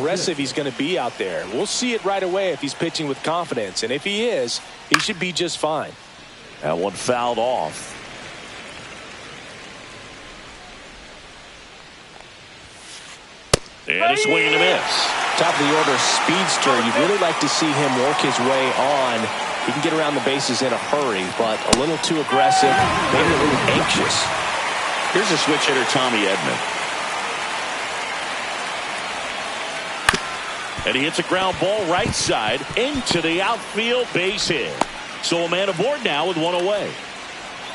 aggressive he's going to be out there. We'll see it right away if he's pitching with confidence. And if he is, he should be just fine. That one fouled off. And a swing and a miss. Top of the order speedster. You'd really like to see him work his way on. He can get around the bases in a hurry, but a little too aggressive, maybe a little anxious. Here's a switch hitter, Tommy Edman. And he hits a ground ball right side into the outfield, base hit. So a man aboard now with one away.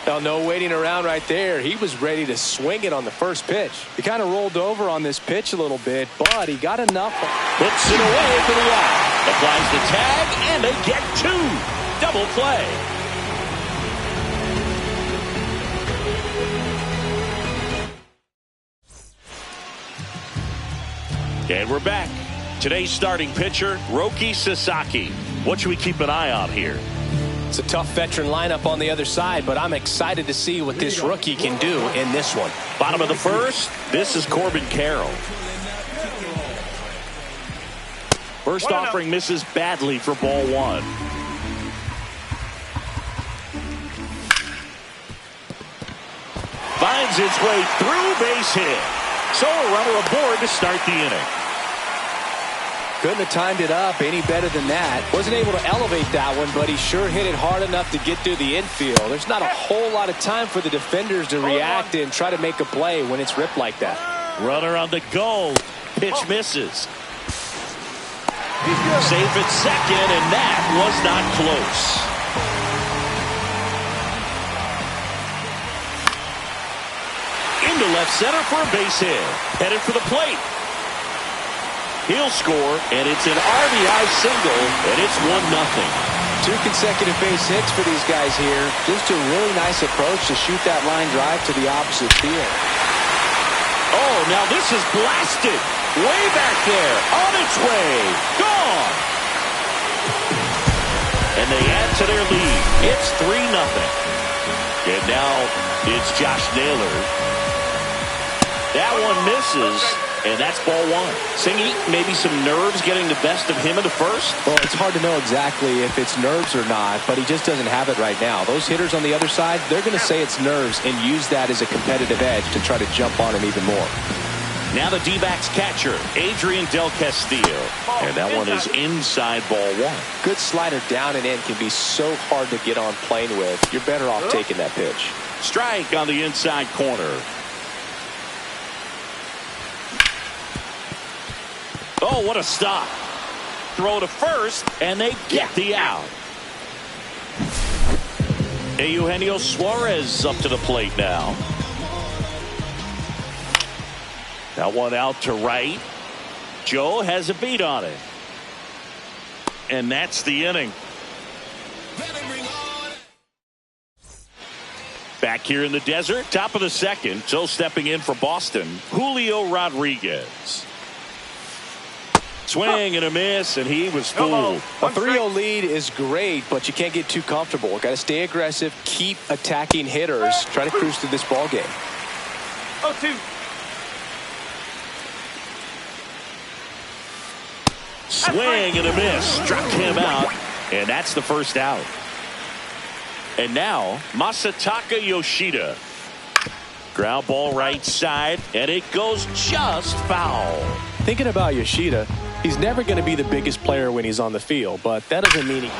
Well, no waiting around right there. He was ready to swing it on the first pitch. He kind of rolled over on this pitch a little bit, but he got enough. Puts it away for the out. Applies the tag, and they get two. Double play. And we're back. Today's starting pitcher, Roki Sasaki. What should we keep an eye on here? It's a tough veteran lineup on the other side, but I'm excited to see what this rookie can do in this one. Bottom of the first, this is Corbin Carroll. First offering misses badly for ball one. Finds its way through, base hit. So a runner aboard to start the inning. Couldn't have timed it up any better than that. Wasn't able to elevate that one, but he sure hit it hard enough to get through the infield. There's not a whole lot of time for the defenders to react and try to make a play when it's ripped like that. Runner on the go. Pitch misses. Safe at second, and that was not close. Into left center for a base hit. Headed for the plate. He'll score, and it's an RBI single, and it's 1-0. 2 consecutive base hits for these guys here. Just a really nice approach to shoot that line drive to the opposite field. Oh, now this is blasted. Way back there. On its way. Gone. And they add to their lead. It's 3-0. And now it's Josh Naylor. That one misses. And that's ball one. Singy, maybe some nerves getting the best of him in the first? Well, it's hard to know exactly if it's nerves or not, but he just doesn't have it right now. Those hitters on the other side, they're going to say it's nerves and use that as a competitive edge to try to jump on him even more. Now the D-backs catcher, Adrian Del Castillo. And that one is inside ball one. Good slider down and in can be so hard to get on plane with. You're better off taking that pitch. Strike on the inside corner. Oh, what a stop. Throw to first, and they get the out. Eugenio Suarez up to the plate now. That one out to right. Joe has a beat on it. And that's the inning. Back here in the desert, top of the second. Joe stepping in for Boston, Julio Rodriguez. Swing and a miss, and he was fooled. A 3-0 lead is great, but you can't get too comfortable. Got to stay aggressive, keep attacking hitters, try to cruise through this ball game. 0-2. Swing and a miss, struck him out, and that's the first out. And now Masataka Yoshida. Ground ball right side, and it goes just foul. Thinking about Yoshida, he's never going to be the biggest player when he's on the field, but that doesn't mean he...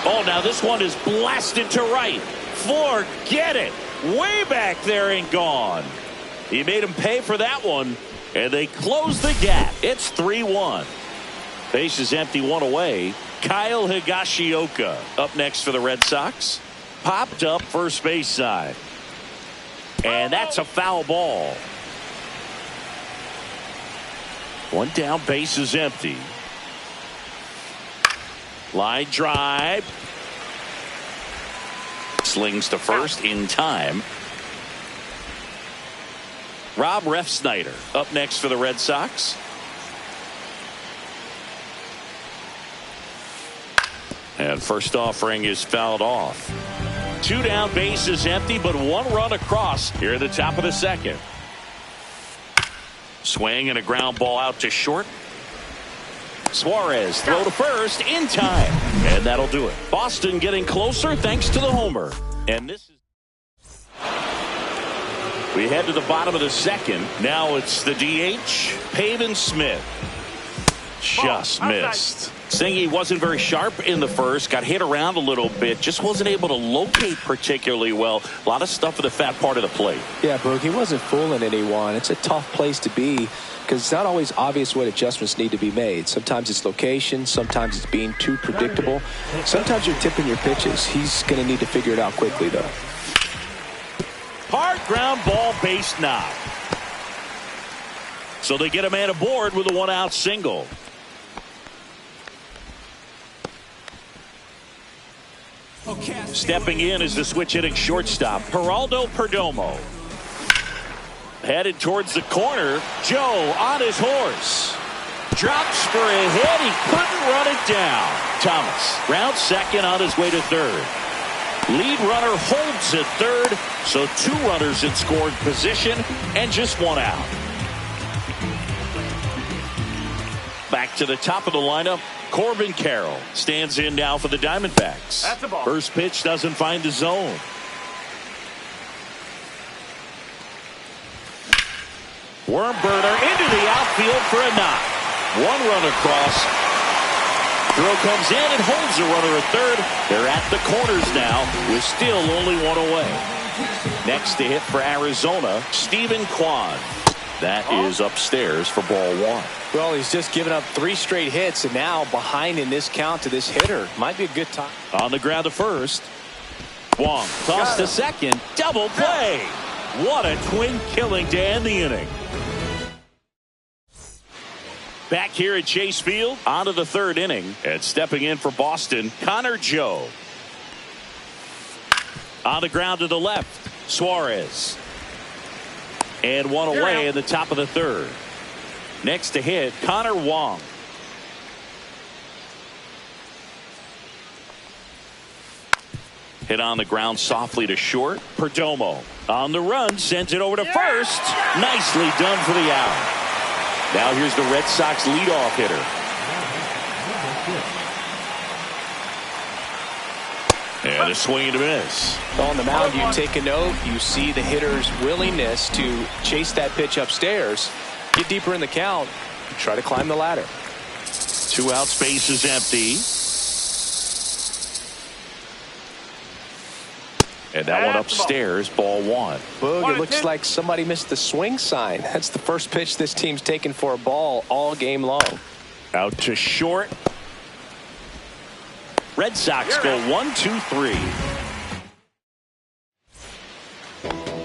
Oh, now this one is blasted to right. Forget it. Way back there and gone. He made him pay for that one, and they close the gap. It's 3-1. Base is empty, one away. Kyle Higashioka up next for the Red Sox. Popped up first base side. And that's a foul ball. One down, base is empty. Line drive. Slings to first in time. Rob Refsnyder up next for the Red Sox. And first offering is fouled off. 2 down, base is empty, but 1 run across here at the top of the second. Swing and a ground ball out to short. Suarez throw to first in time. And that'll do it. Boston getting closer thanks to the homer. And this is. We head to the bottom of the second. Now it's the DH, Pavin Smith. Just missed. Singy wasn't very sharp in the first. Got hit around a little bit. Just wasn't able to locate particularly well. A lot of stuff for the fat part of the plate. Yeah, Brooke, he wasn't fooling anyone. It's a tough place to be because it's not always obvious what adjustments need to be made. Sometimes it's location. Sometimes it's being too predictable. Sometimes you're tipping your pitches. He's going to need to figure it out quickly, though. Hard ground ball, base knock. So they get a man aboard with a one-out single. Stepping in is the switch-hitting shortstop, Geraldo Perdomo. Headed towards the corner, Joe on his horse. Drops for a hit, he couldn't run it down. Thomas, round second on his way to third. Lead runner holds at third, so 2 runners in scoring position and just 1 out. Back to the top of the lineup, Corbin Carroll stands in now for the Diamondbacks. That's a ball. First pitch doesn't find the zone. Worm burner into the outfield for a knock. 1 run across. Throw comes in and holds the runner at third. They're at the corners now with still only 1 away. Next to hit for Arizona, Stephen Kwan. That is upstairs for ball 1. Well, he's just given up 3 straight hits, and now behind in this count to this hitter. Might be a good time. On the ground to first. Wong toss to second. Double play. What a twin killing to end the inning. Back here at Chase Field, on to the 3rd inning. And stepping in for Boston, Connor Joe. On the ground to the left, Suarez. And 1 away in the top of the 3rd. Next to hit, Connor Wong. Hit on the ground softly to short. Perdomo on the run, sends it over to first. Nicely done for the out. Now here's the Red Sox leadoff hitter. And a swing and a miss. On the mound, you take a note. You see the hitter's willingness to chase that pitch upstairs, get deeper in the count, try to climb the ladder. 2 out, space is empty. And that one upstairs, ball 1. Boog, it looks like somebody missed the swing sign. That's the first pitch this team's taken for a ball all game long. Out to short. Red Sox go 1-2-3.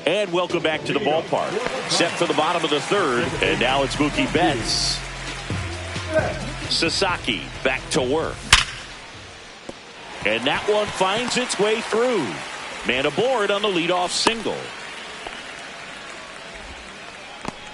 And welcome back to the ballpark. Set for the bottom of the 3rd, and now it's Mookie Betts. Sasaki back to work. And that one finds its way through. Man aboard on the leadoff single.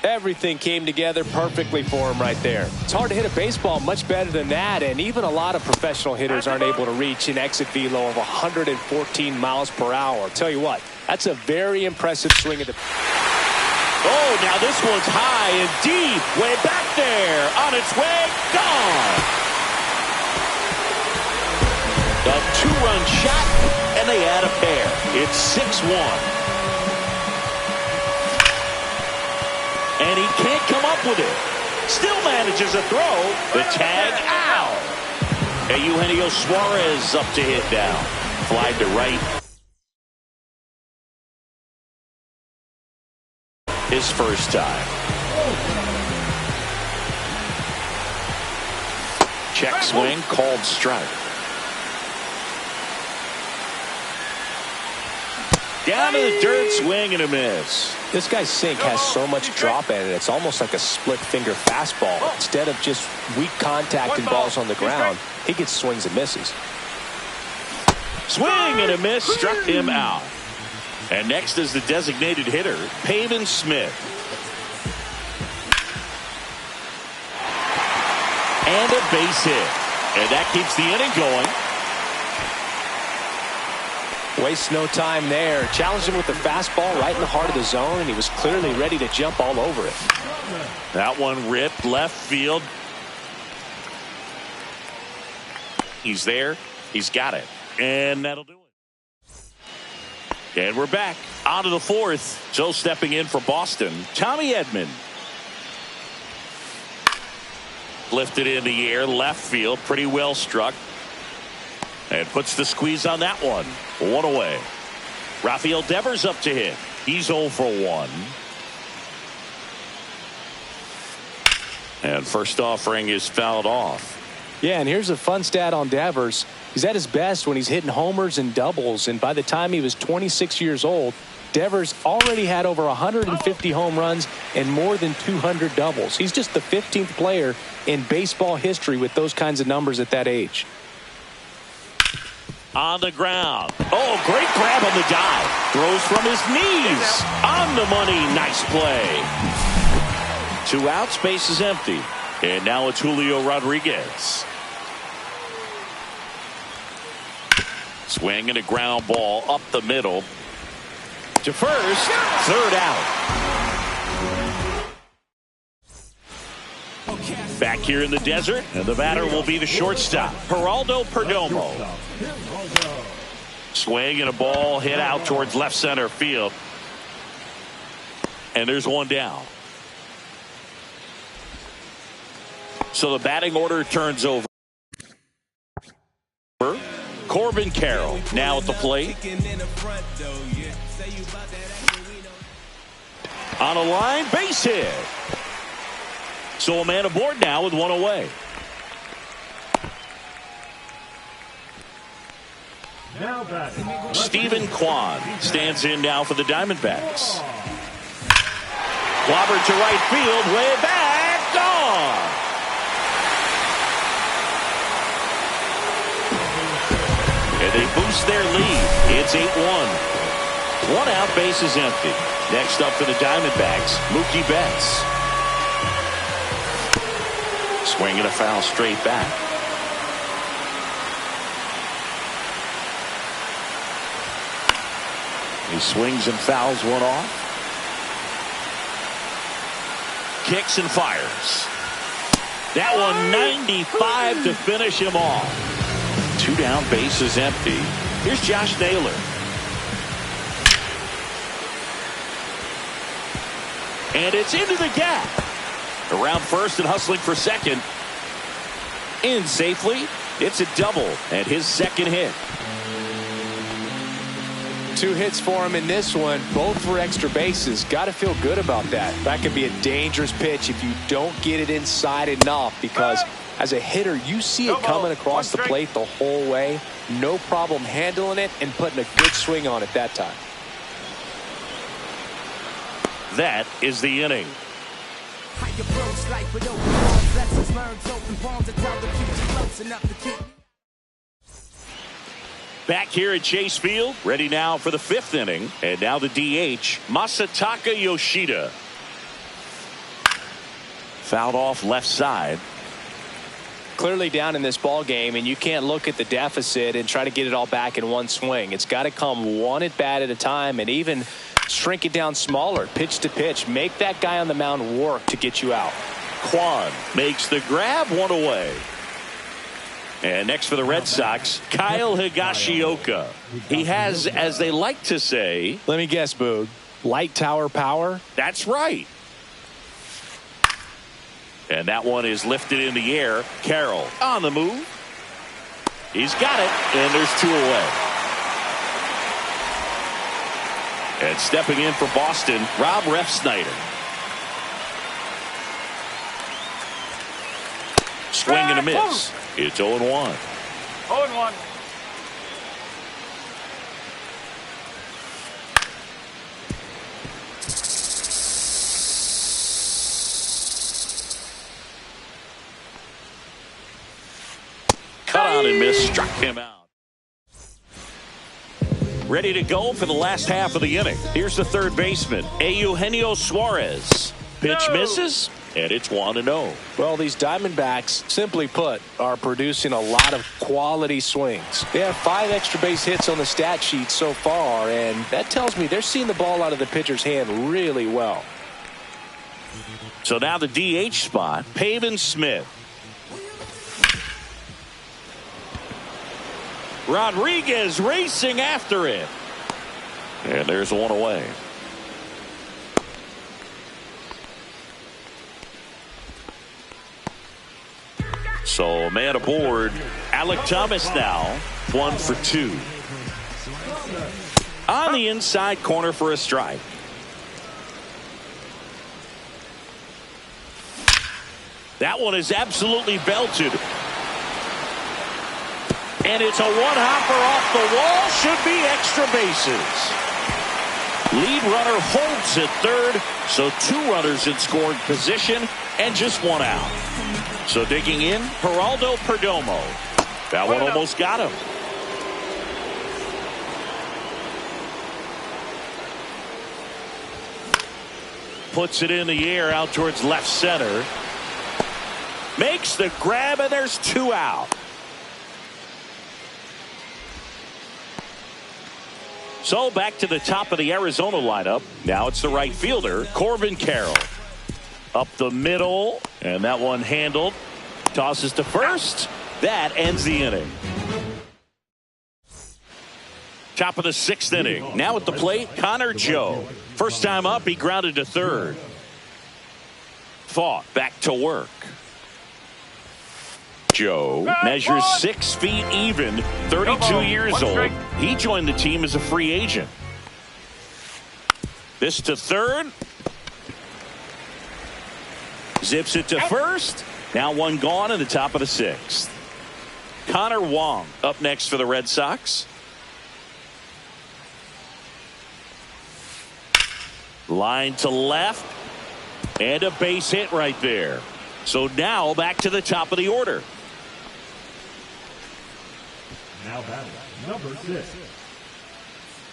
Everything came together perfectly for him right there. It's hard to hit a baseball much better than that, and even a lot of professional hitters aren't able to reach an exit velo of 114 miles per hour. I'll tell you what, that's a very impressive swing at the... Oh, now this one's high and deep, way back there, on its way, gone. A 2-run shot, and they add a pair. It's 6-1. And he can't come up with it. Still manages a throw. The tag out. And Eugenio Suarez up to hit now. Fly to right. His first time. Check swing, called strike. Down to the dirt, swing and a miss. This guy's sink has so much drop in it. It's almost like a split finger fastball. Instead of just weak contact and balls on the ground, he gets swings and misses. Swing and a miss, struck him out. And next is the designated hitter, Pavin Smith. And a base hit. And that keeps the inning going. Wastes no time there. Challenged him with the fastball right in the heart of the zone, and he was clearly ready to jump all over it. That one ripped left field. He's there. He's got it. And that'll do it. And we're back on to the fourth. So stepping in for Boston, Tommy Edman. Lifted in the air, left field, pretty well struck. And puts the squeeze on that one. One away. Rafael Devers up to hit. He's 0 for 1. And first offering is fouled off. Yeah, and here's a fun stat on Devers. He's at his best when he's hitting homers and doubles, and by the time he was 26 years old, Devers already had over 150 home runs and more than 200 doubles. He's just the 15th player in baseball history with those kinds of numbers at that age. On the ground. Oh, great grab on the dive. Throws from his knees. On the money. Nice play. 2 outs, base is empty. And now it's Julio Rodriguez. Swing and a ground ball up the middle. To first. Third out. Back here in the desert, and the batter will be the shortstop, Geraldo Perdomo. Swing and a ball hit out towards left center field. And there's one down. So the batting order turns over. Corbin Carroll now at the plate. On a line, base hit. So a man aboard now with one away. Stephen Kwan stands in now for the Diamondbacks. Clobbered to right field, way back, gone. And they boost their lead. It's 8-1. 1 out, base is empty. Next up for the Diamondbacks, Mookie Betts. Swinging a foul straight back. He swings and fouls one off. Kicks and fires. That one 95 to finish him off. 2 down, base is empty. Here's Josh Naylor. And it's into the gap. Around first and hustling for second. In safely. It's a double and his second hit. 2 hits for him in this one, both for extra bases. Got to feel good about that. That could be a dangerous pitch if you don't get it inside enough, because as a hitter, you see it coming across the plate the whole way. No problem handling it and putting a good swing on it that time. That is the inning. Back here at Chase Field, ready now for the 5th inning. And now the DH, Masataka Yoshida. Fouled off left side. Clearly down in this ball game, and you can't look at the deficit and try to get it all back in one swing. It's got to come one at bat at a time, and even shrink it down smaller, pitch to pitch. Make that guy on the mound work to get you out. Kwan makes the grab, one away. And next for the Red Sox, Kyle Higashioka. He has, as they like to say, let me guess, Boog, light tower power? That's right. And that one is lifted in the air. Carroll on the move. He's got it, and there's 2 away. And stepping in for Boston, Rob Refsnyder. Swing and a miss. It's 0-1. 0-1. Cut on and miss, struck him out. Ready to go for the last half of the inning. Here's the third baseman, Eugenio Suarez. Pitch misses, and it's 1-0. Well, these Diamondbacks, simply put, are producing a lot of quality swings. They have 5 extra base hits on the stat sheet so far, and that tells me they're seeing the ball out of the pitcher's hand really well. So now the DH spot, Pavin Smith. Rodriguez racing after it. And there's one away. So man aboard. Alec Thomas now 1 for 2. On the inside corner for a strike. That one is absolutely belted. And it's a one-hopper off the wall. Should be extra bases. Lead runner holds at third. So 2 runners in scoring position and just 1 out. So digging in, Geraldo Perdomo. That one almost got him. Puts it in the air out towards left center. Makes the grab, and there's 2 out. So back to the top of the Arizona lineup. Now it's the right fielder, Corbin Carroll. Up the middle, and that one handled. Tosses to first. That ends the inning. Top of the 6th inning. Now at the plate, Connor Joe. First time up, he grounded to third. Fought back to work. Joe measures 6 feet even, 32 years old. He joined the team as a free agent. This to third. Zips it to first. Now 1 gone in the top of the 6th. Connor Wong up next for the Red Sox. Line to left. And a base hit right there. So now back to the top of the order. Now batting, number 6.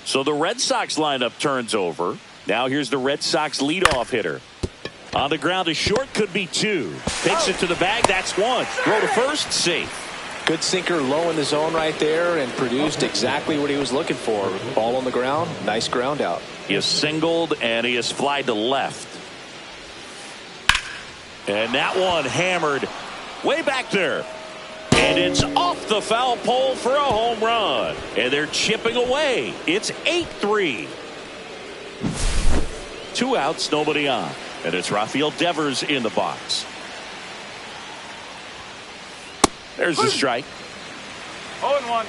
So the Red Sox lineup turns over. Now here's the Red Sox leadoff hitter. On the ground to short, could be 2. Takes it to the bag, that's 1. Throw to first, safe. Good sinker low in the zone right there and produced exactly what he was looking for. Ball on the ground, nice ground out. He has singled and he has flied to left. And that one hammered way back there. And it's off the foul pole for a home run. And they're chipping away. It's 8-3. 2 outs, nobody on. And it's Rafael Devers in the box. There's the strike. 0-1.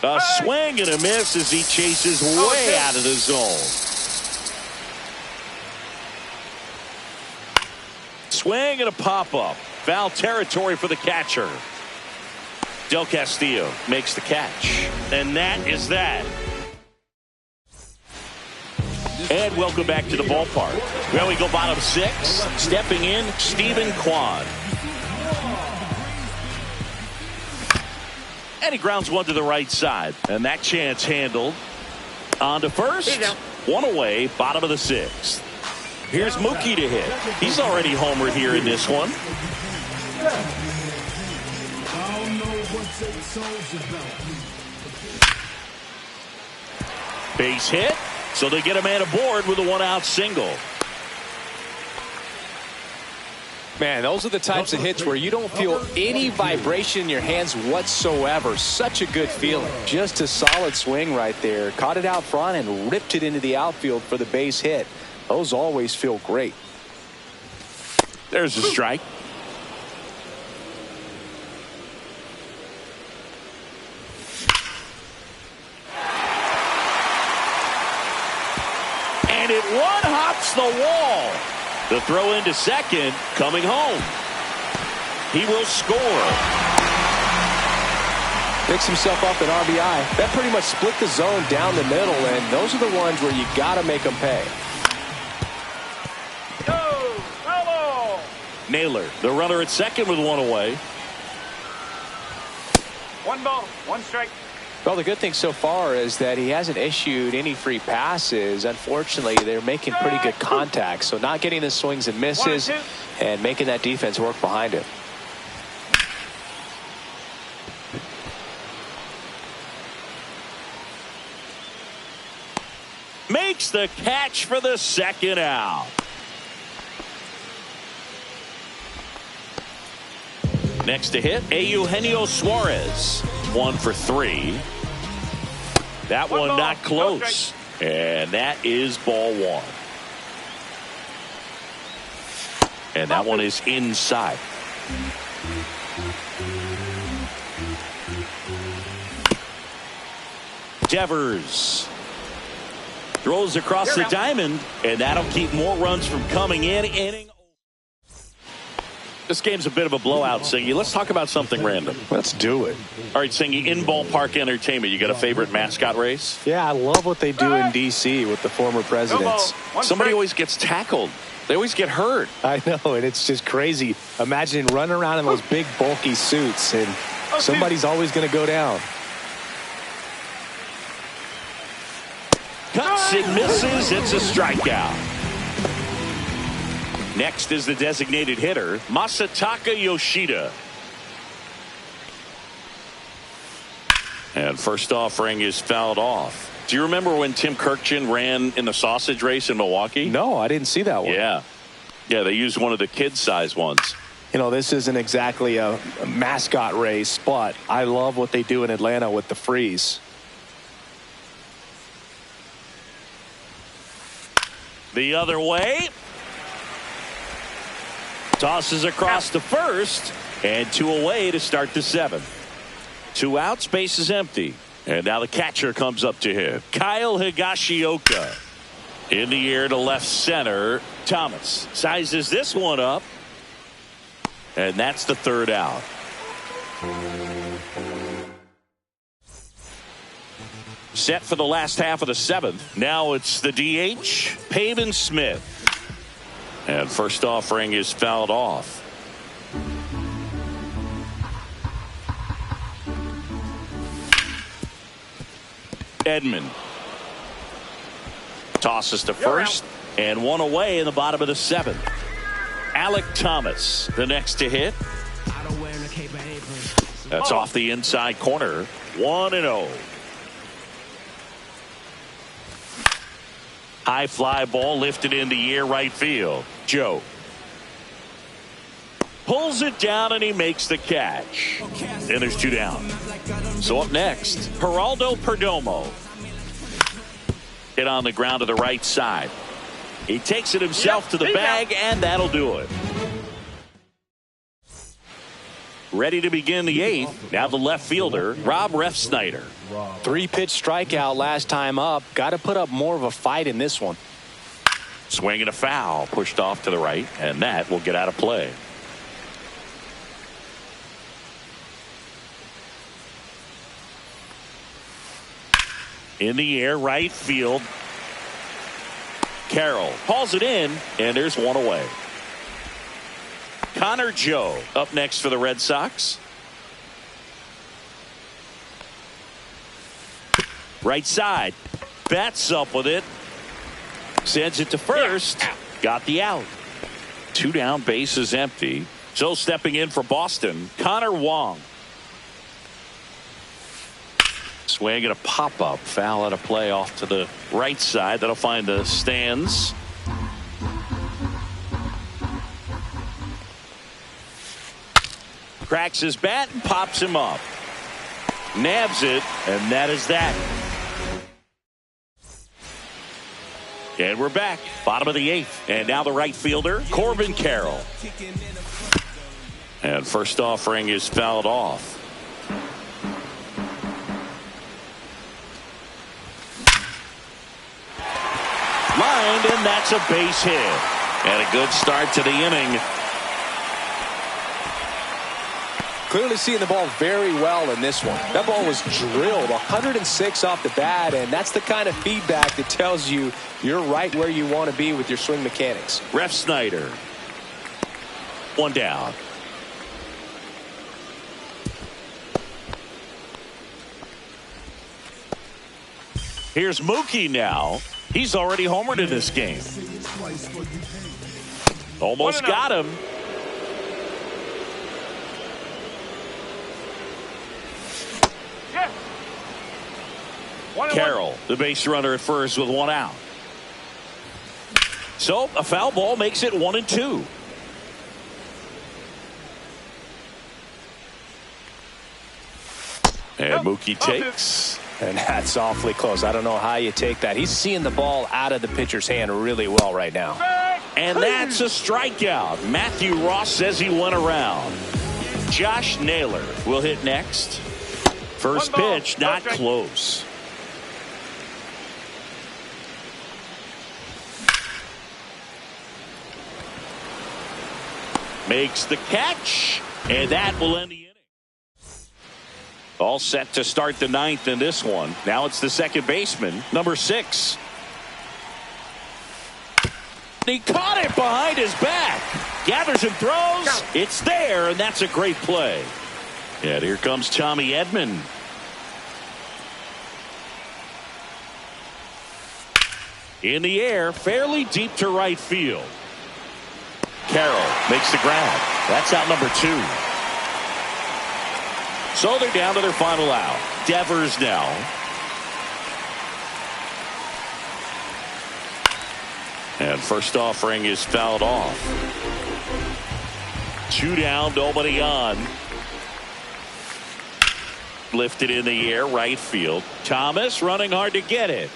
A swing and a miss as he chases way out of the zone. Swing and a pop-up. Foul territory for the catcher. Del Castillo makes the catch. And that is that. And welcome back to the ballpark. Well, we go bottom 6. Stepping in, Stephen Kwan. And he grounds one to the right side. And that chance handled. On to first. 1 away, bottom of the 6th. Here's Mookie to hit. He's already homered here in this one. Base hit. So they get a man aboard with a 1-out single. Man, those are the types of hits where you don't feel any vibration in your hands whatsoever. Such a good feeling. Just a solid swing right there. Caught it out front and ripped it into the outfield for the base hit. Those always feel great. There's a strike. And it one-hops the wall. The throw into second, coming home. He will score. Picks himself up an RBI. That pretty much split the zone down the middle, and those are the ones where you got to make them pay. Naylor, the runner at second with 1 away. 1 ball, 1 strike. Well, the good thing so far is that he hasn't issued any free passes. Unfortunately, they're making pretty good contact, so not getting the swings and misses and making that defense work behind him. Makes the catch for the 2nd out. Next to hit, Eugenio Suarez. 1 for 3. That one not close. And that is ball 1. And that one is inside. Devers throws across the diamond, and that'll keep more runs from coming in. This game's a bit of a blowout, Singy. Let's talk about something random. Let's do it. All right, Singy, in ballpark entertainment, you got a favorite mascot race? Yeah, I love what they do in D.C. with the former presidents. Somebody always gets tackled. They always get hurt. I know, and it's just crazy. Imagine running around in those big, bulky suits, and somebody's always going to go down. Cuts and misses. It's a strikeout. Next is the designated hitter, Masataka Yoshida. And first offering is fouled off. Do you remember when Tim Kirkjian ran in the sausage race in Milwaukee? No, I didn't see that one. Yeah, they used one of the kid-size ones. You know, this isn't exactly a mascot race, but I love what they do in Atlanta with the freeze. The other way. Tosses across to first, and 2 away to start the 7th. 2 outs, base is empty. And now the catcher comes up to him. Kyle Higashioka in the air to left center. Thomas sizes this one up, and that's the 3rd out. Set for the last half of the 7th. Now it's the DH, Pavin Smith. And first offering is fouled off. Edman tosses to first, and 1 away in the bottom of the 7th. Alec Thomas, the next to hit. That's off the inside corner. 1-0. High fly ball lifted in the air right field. Joe pulls it down and he makes the catch. And there's 2 down. So up next, Geraldo Perdomo. Hit on the ground to the right side. He takes it himself to the bag, and that'll do it. Ready to begin the 8th. Now the left fielder, Rob Refsnyder. 3-pitch strikeout last time up. Got to put up more of a fight in this one. Swing and a foul. Pushed off to the right, and that will get out of play. In the air, right field. Carroll hauls it in, and there's 1 away. Connor Joe up next for the Red Sox. Right side. Bats up with it. Sends it to first. Got the out. 2 down, base is empty. So stepping in for Boston, Connor Wong. Swing and a pop-up. Foul out of play off to the right side. That'll find the stands. Cracks his bat and pops him up. Nabs it, and that is that. And we're back. Bottom of the 8th. And now the right fielder, Corbin Carroll. And first offering is fouled off. Lined, and that's a base hit. And a good start to the inning. Clearly seeing the ball very well in this one. That ball was drilled 106 off the bat, and that's the kind of feedback that tells you you're right where you want to be with your swing mechanics. Refsnyder. 1 down. Here's Mookie now. He's already homered in this game. Almost got him. Carroll, the base runner at first with 1 out. So a foul ball makes it 1-2. And Mookie takes. And that's awfully close. I don't know how you take that. He's seeing the ball out of the pitcher's hand really well right now. And that's a strikeout. Matthew Ross says he went around. Josh Naylor will hit next. First pitch, not close. Makes the catch, and that will end the inning. All set to start the ninth in this one. Now it's the second baseman, number 6. He caught it behind his back. Gathers and throws. It's there, and that's a great play. And here comes Tommy Edman. In the air, fairly deep to right field. Carroll makes the grab. That's out number 2. So they're down to their final out. Devers now. And first offering is fouled off. 2 down, nobody on. Lifted in the air, right field. Thomas running hard to get it.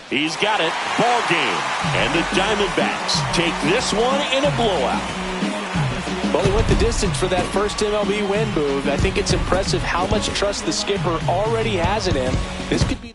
He's got it. Ball game. And the Diamondbacks take this one in a blowout. Well, he went the distance for that first MLB win, Boog. I think it's impressive how much trust the skipper already has in him. This could be